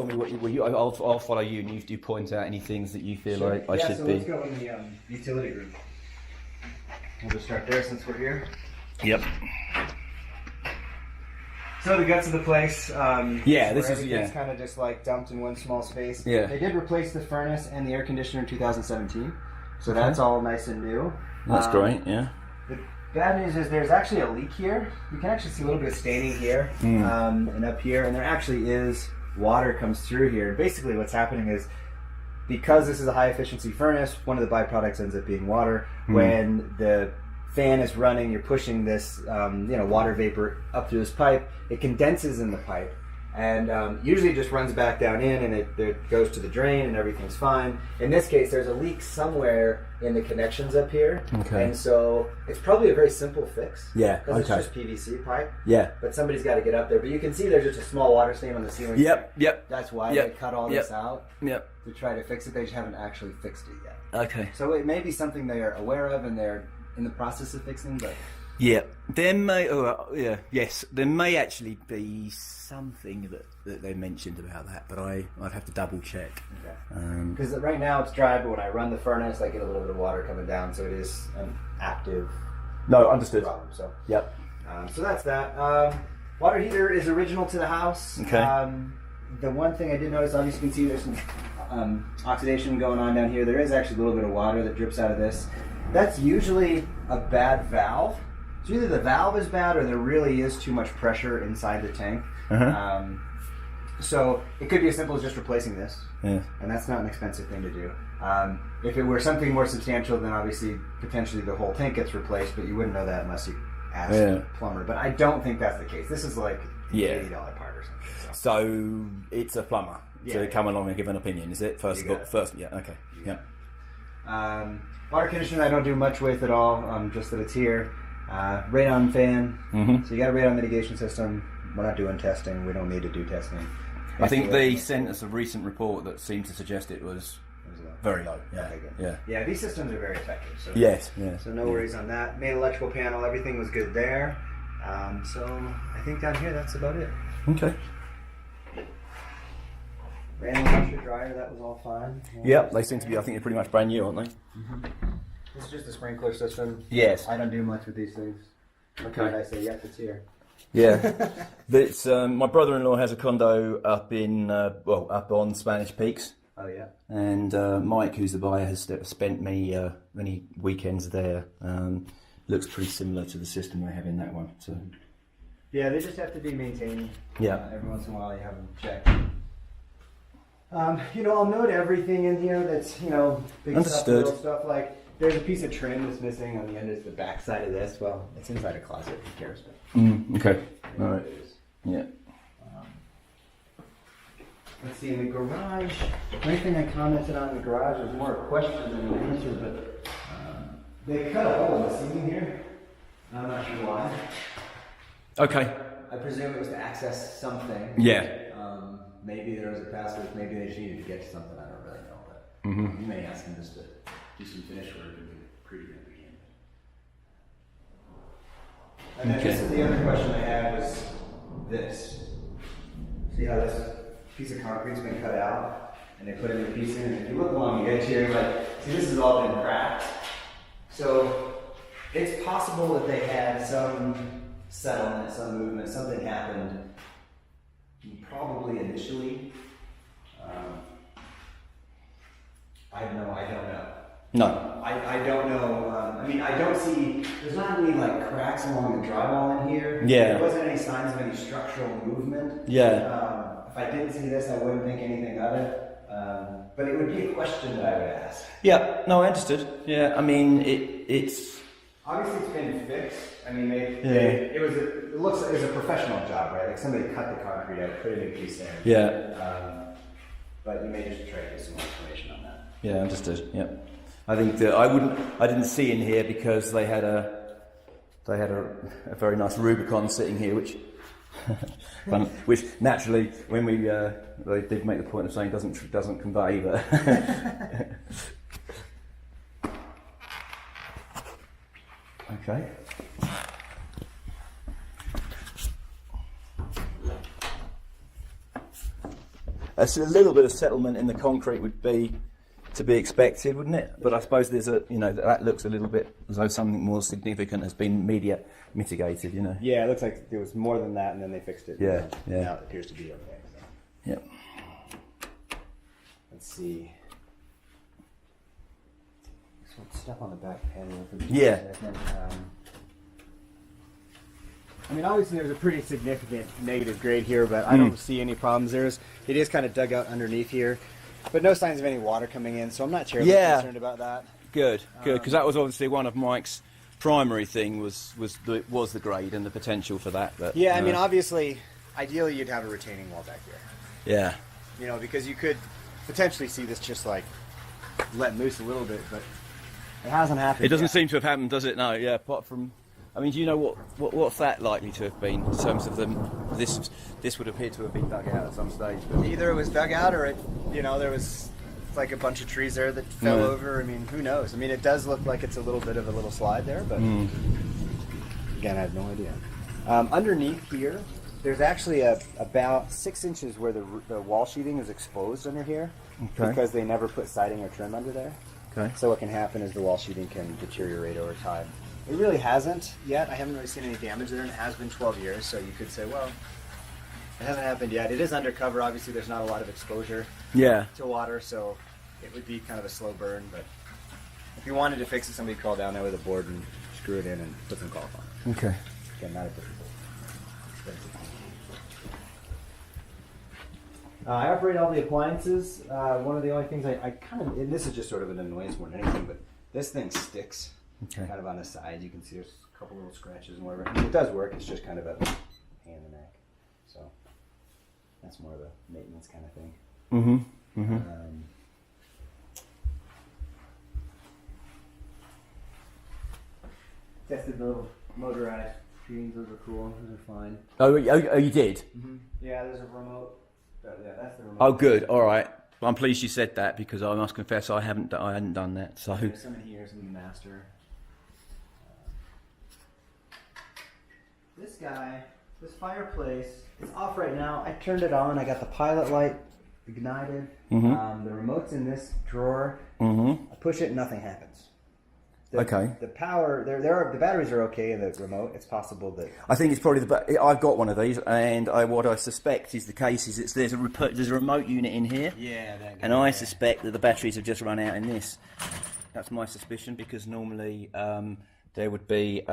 tell me I'll follow you, and you do point out any things that you feel like I should be. Let's go in the utility room. We'll just start there since we're here. Yep. So the guts of the place. It's kind of just like dumped in one small space. Yeah. They did replace the furnace and the air conditioner in 2017, so that's all nice and new. That's great. Yeah. The bad news is there's actually a leak here. You can actually see a little bit of staining here and up here, and there actually is water comes through here. Basically, what's happening is because this is a high efficiency furnace, one of the byproducts ends up being water. When the fan is running, you're pushing this water vapor up through this pipe. It condenses in the pipe, and usually it just runs back down in, and it goes to the drain, and everything's fine. In this case, there's a leak somewhere in the connections up here, and so it's probably a very simple fix. Yeah, because it's just PVC pipe. Yeah. But somebody's got to get up there. But you can see there's just a small water stain on the ceiling. Yep. That's why they cut all this out. Yep. To try to fix it. They just haven't actually fixed it yet. Okay. So it may be something they are aware of and they're in the process of fixing, but yeah, there may. There may actually be something that they mentioned about that, but I'd have to double check. Okay. Because right now it's dry, but when I run the furnace, I get a little bit of water coming down, so it is an active. No, understood. Problem. So yep. So that's that. Water heater is original to the house. Okay. The one thing I did notice, obviously, you can see there's some oxidation going on down here. There is actually a little bit of water that drips out of this. That's usually a bad valve. So either the valve is bad or there really is too much pressure inside the tank. So it could be as simple as just replacing this. Yeah. And that's not an expensive thing to do. If it were something more substantial, then obviously potentially the whole tank gets replaced, but you wouldn't know that unless you asked a plumber. But I don't think that's the case. This is like an $80 part or something. So it's a plumber to come along and give an opinion, is it? First, yeah, okay. Yeah. Water conditioner I don't do much with at all, just that it's here. Radon fan. So you got a radon mitigation system. We're not doing testing. We don't need to do testing. I think they sent us a recent report that seemed to suggest it was very low. Yeah. Okay, good. Yeah, these systems are very effective. So yes. So no worries on that. Main electrical panel, everything was good there. So I think down here that's about it. Okay. Ran the washer dryer, that was all fine. Yep, they seem to be, I think they're pretty much brand new, aren't they? This is just a sprinkler system. Yes. I don't do much with these things. Okay. What did I say? Yes, it's here. Yeah. It's, my brother-in-law has a condo up up on Spanish Peaks. Oh, yeah. And Mike, who's the buyer, has spent many weekends there. Looks pretty similar to the system they have in that one. So. Yeah, they just have to be maintained. Yeah. Every once in a while you have them checked. I'll note everything in here that's, big Understood. stuff, little stuff. Like, there's a piece of trim that's missing on the end. It's the back side of this. Well, it's inside a closet. Who cares? Okay. All right. Yeah. Let's see, in the garage, the only thing I commented on in the garage was more a question than an answer, but they cut a hole in the ceiling here. I'm not sure why. Okay. I presume it was to access something. Yeah. Maybe there was a password, maybe they just needed to get to something, I don't really know. But you may ask them just to do some finish work and pretty good begin. And then this is the other question I had was this. See how this piece of concrete's been cut out and they put a new piece in, and if you look along the edge here, see this has all been cracked. So it's possible that they had some settlement, some movement, something happened. Probably initially. I don't know. No. I don't know. I don't see, there's not any cracks along the drywall in here. Yeah. There wasn't any signs of any structural movement. Yeah. If I didn't see this, I wouldn't think anything of it. But it would be a question that I would ask. Yeah. No, I understood. Yeah. It's. Obviously, it's been fixed. It looks like it was a professional job, right? Like somebody cut the concrete out, put a new piece there. Yeah. But you may just try to get some more information on that. Yeah, understood. Yeah. I think that I didn't see in here because they had a very nice Rubicon sitting here, which naturally when they did make the point of saying doesn't convey, but. Okay. little bit of settlement in the concrete would be to be expected, wouldn't it? But I suppose there's that looks a little bit as though something more significant has been mitigated, you know. Yeah, it looks like there was more than that, and then they fixed it. Yeah, yeah. Now it appears to be okay. So. Yep. Let's see. So let's step on the back panel. Yeah. I mean, obviously there's a pretty significant negative grade here, but I don't see any problems. It is kind of dug out underneath here, but no signs of any water coming in, so I'm not terribly concerned about that. Good, because that was obviously one of Mike's primary thing was the grade and the potential for that. But, yeah, I mean, obviously, ideally you'd have a retaining wall back here. Yeah. You know, because you could potentially see this just like let loose a little bit, but it hasn't happened. It doesn't seem to have happened, does it? No. Yeah. Apart from, I mean, do you know what's that likely to have been in terms of them? This would appear to have been dug out at some stage. But either it was dug out or there was like a bunch of trees there that fell over. I mean, who knows? I mean, it does look like it's a little bit of a little slide there, but again, I have no idea. Underneath here, there's actually about 6 inches where the wall sheeting is exposed under here because they never put siding or trim under there. Okay. So what can happen is the wall sheeting can deteriorate over time. It really hasn't yet. I haven't really seen any damage there, and it has been 12 years, so you could say, well, it hasn't happened yet. It is undercover. Obviously, there's not a lot of exposure to water, so it would be kind of a slow burn. But if you wanted to fix it, somebody call down there with a board and screw it in and put some caulk on it. Okay. Again, not a difficult. I operate all the appliances. One of the only things I kind of, and this is just sort of an annoyance more than anything, but this thing sticks kind of on the side. You can see there's a couple little scratches and whatever. I mean, it does work. It's just kind of a pain in the neck. So that's more of a maintenance kind of thing. Mm-hmm. Mm-hmm. Tested the little motorized screens. Those are cool. Those are fine. Oh, you did? Mm-hmm. Yeah, there's a remote. Yeah, that's the remote. Oh, good. All right. Well, I'm pleased you said that because I must confess I hadn't done that. So there's some in here, some in the master. This guy, this fireplace, it's off right now. I turned it on. I got the pilot light ignited. The remote's in this drawer. I push it and nothing happens. The power, the batteries are okay in the remote. It's possible that I think it's probably I've got one of these, and what I suspect is the case is there's a remote unit in here. Yeah, and I suspect that the batteries have just run out in this. That's my suspicion because normally there would be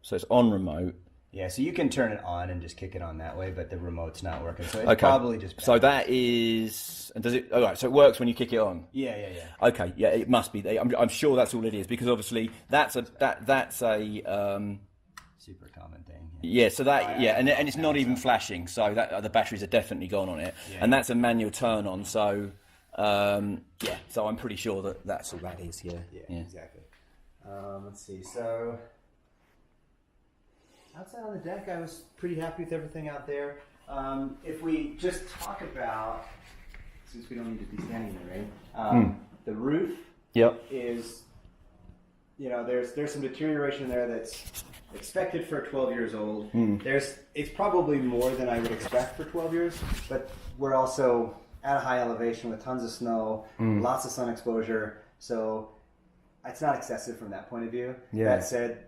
so it's on remote. Yeah, so you can turn it on and just kick it on that way, but the remote's not working. So it's probably just... So that is... And does it... All right, so it works when you kick it on? Yeah. Okay, yeah, it must be. I'm sure that's all it is, because obviously that's a... super common thing. Yeah, so that... and it's not even flashing, so that the batteries are definitely gone on it. Yeah. And that's a manual turn on, so... so I'm pretty sure that that's all that is, yeah. Yeah, exactly. Let's see, so... Outside on the deck, I was pretty happy with everything out there. If we just talk about, since we don't need to be standing there, right? The roof is, there's some deterioration there that's expected for 12 years old. It's probably more than I would expect for 12 years, but we're also at a high elevation with tons of snow, lots of sun exposure, so it's not excessive from that point of view. Yeah. That said,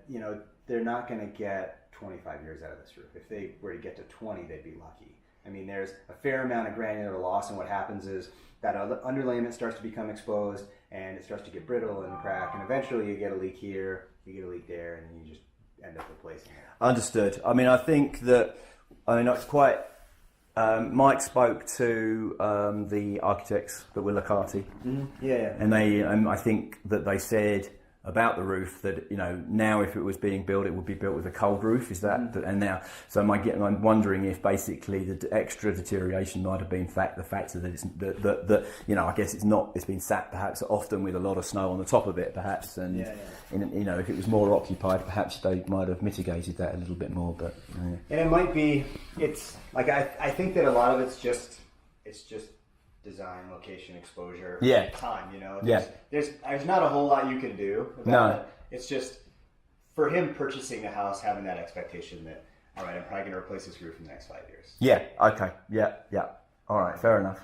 they're not going to get 25 years out of this roof. If they were to get to 20, they'd be lucky. I mean, there's a fair amount of granular loss, and what happens is that underlayment starts to become exposed, and it starts to get brittle and crack, and eventually you get a leak here, you get a leak there, and then you just end up replacing it. Understood. I mean, I think that, it's quite... Mike spoke to the architects that were Locati. Yeah. And I think that they said... about the roof that now if it was being built, it would be built with a cold roof. Is that and now? So I'm wondering if basically the extra deterioration might have been the factor that it's that I guess it's been sat perhaps often with a lot of snow on the top of it perhaps, and if it was more occupied, perhaps they might have mitigated that a little bit more. But and it might be it's like I think that a lot of it's just design, location, exposure, time. There's not a whole lot you can do about it. It's just for him purchasing the house, having that expectation that all right, I'm probably going to replace this roof in the next 5 years. Yeah. Okay. Yeah. All right, fair enough.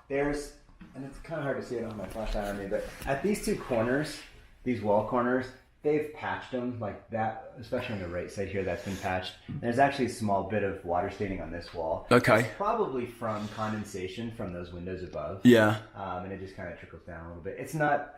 There's, and it's kind of hard to see it on my flashlight on me, but at these two corners, these wall corners, they've patched them like that, especially on the right side here. That's been patched. And there's actually a small bit of water staining on this wall. Okay. It's probably from condensation from those windows above. Yeah. And it just kind of trickles down a little bit. It's not